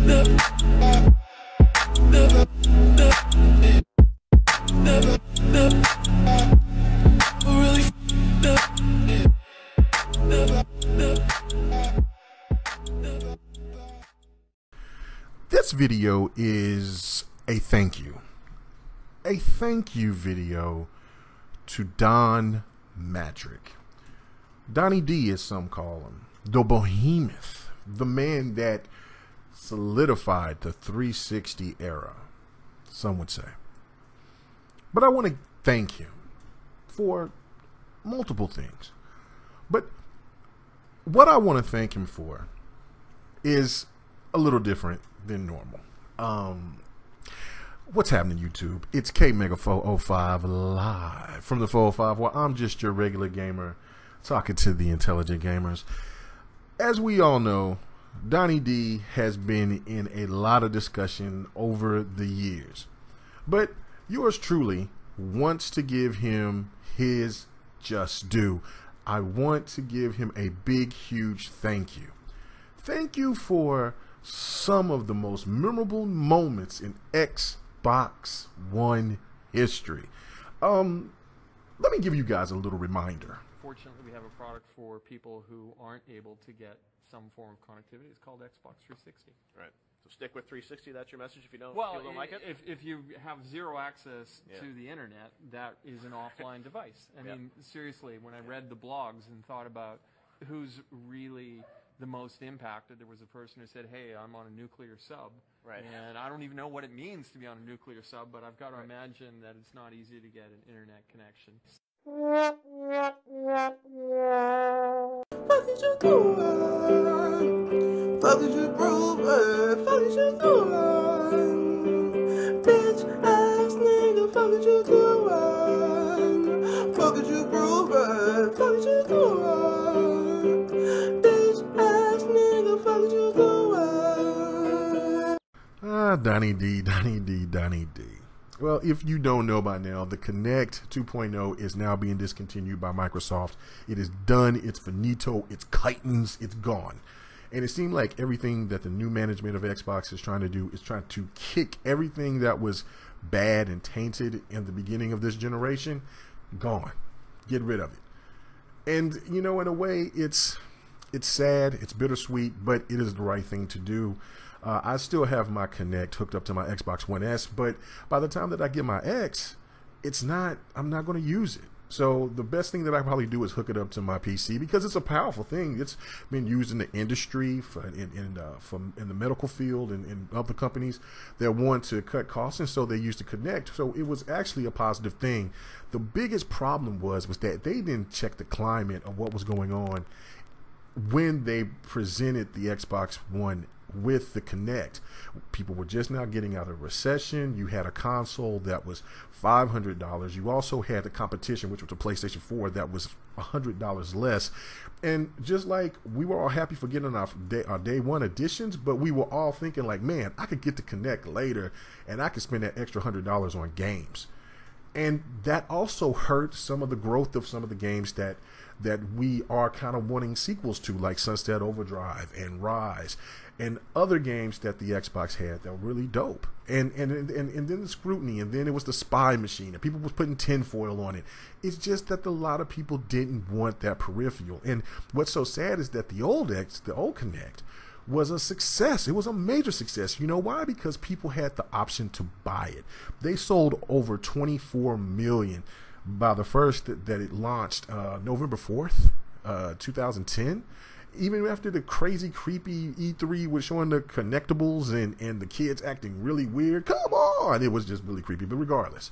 This video is a thank you. A thank you video to Don Mattrick. Donnie D, as some call him. The behemoth. The man that solidified the 360 era, some would say. But I want to thank him for multiple things. But what I want to thank him for is a little different than normal. What's happening, YouTube? It's K-Mega405 live from the 405, where I'm just your regular gamer talking to the intelligent gamers. As we all know, Donnie D has been in a lot of discussion over the years, but yours truly wants to give him his just due. I want to give him a big, huge thank you. Thank you for some of the most memorable moments in Xbox One history. Let me give you guys a little reminder. Fortunately, we have a product for people who aren't able to get some form of connectivity. It's called Xbox 360. Right. So stick with 360. That's your message. If you don't, like it. If you have zero access to the internet, that is an offline device. I mean, seriously, when I read the blogs and thought about who's really the most impacted, there was a person who said, hey, I'm on a nuclear sub. Right. And I don't even know what it means to be on a nuclear sub, but I've got to imagine that it's not easy to get an internet connection. What did you do? Fuck did you prove? Fuck did you do? Bitch ass nigga, fuck did you do? Fuck did you prove? Fuck did you do? Bitch ass nigga, fuck did you do? Donnie D, Donnie D, Donnie D. Well, if you don't know by now, the Kinect 2.0 is now being discontinued by Microsoft. It is done. It's finito. It's chitons. It's gone. And it seemed like everything that the new management of Xbox is trying to do is trying to kick everything that was bad and tainted in the beginning of this generation. Gone. Get rid of it. And, you know, in a way, it's sad. It's bittersweet, but it is the right thing to do. I still have my Kinect hooked up to my Xbox One S, but by the time that I get my X, I'm not going to use it. So the best thing that I probably do is hook it up to my PC, because it's a powerful thing. It's been used in the industry, in the medical field, and in other companies that want to cut costs, and so they used to Kinect. So it was actually a positive thing. The biggest problem was that they didn't check the climate of what was going on when they presented the Xbox One with the Kinect. People were just now getting out of recession. You had a console that was $500. You also had the competition, which was the PlayStation 4, that was $100 less. And just like we were all happy for getting our day one editions, but we were all thinking like, man, I could get the Kinect later and I could spend that extra $100 on games. And that also hurt some of the growth of some of the games that we are kind of wanting sequels to, like Sunset Overdrive and Rise and other games that the Xbox had that were really dope. And then the scrutiny, and then it was the spy machine, and people was putting tinfoil on it. It's just that a lot of people didn't want that peripheral. And what's so sad is that the old Kinect was a success. It was a major success. You know why? Because people had the option to buy it. They sold over 24 million by the first that it launched November 4th, 2010. Even after the crazy, creepy E3 was showing the connectables and the kids acting really weird. Come on! It was just really creepy, but regardless.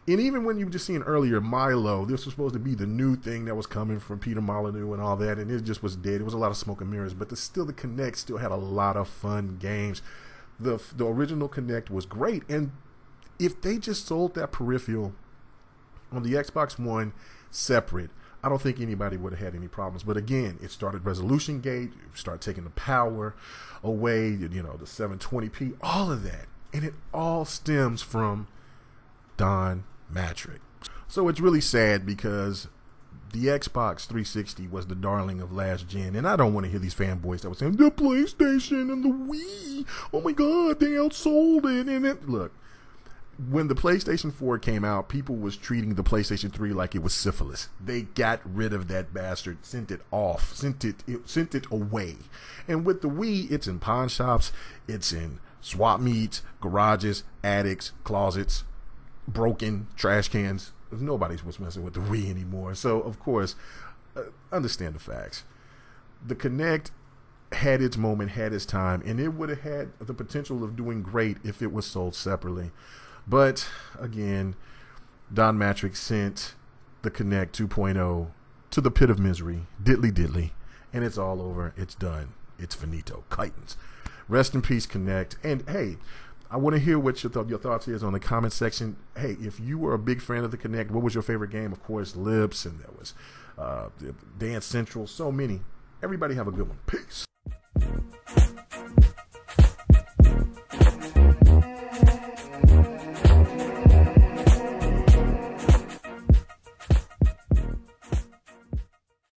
And even when you were just seeing earlier Milo, this was supposed to be the new thing that was coming from Peter Molyneux and all that, and it just was dead. It was a lot of smoke and mirrors, but the Kinect still had a lot of fun games. The original Kinect was great, and if they just sold that peripheral on the Xbox One separate, I don't think anybody would have had any problems. But again, it started resolution gate, started taking the power away, you know, the 720p, all of that. And it all stems from Don Mattrick. So it's really sad because The Xbox 360 was the darling of last gen, and I don't want to hear these fanboys that were saying the PlayStation and the Wii. Oh my God, they outsold it. And it, look, when the PlayStation 4 came out, people was treating the PlayStation 3 like it was syphilis. They got rid of that bastard, sent it off, sent it away. And with the Wii, it's in pawn shops, it's in swap meets, garages, attics, closets, broken trash cans. Nobody's messing with the Wii anymore. So, of course, understand the facts. The Kinect had its moment, had its time, and it would have had the potential of doing great if it was sold separately. But, again, Don Mattrick sent the Kinect 2.0 to the pit of misery, diddly, and it's all over. It's done. It's finito. Kitens. Rest in peace, Kinect. And, hey, I want to hear what your thoughts is on the comment section. Hey, if you were a big fan of the Kinect, what was your favorite game? Of course, Lips, and there was Dance Central. So many. Everybody have a good one. Peace.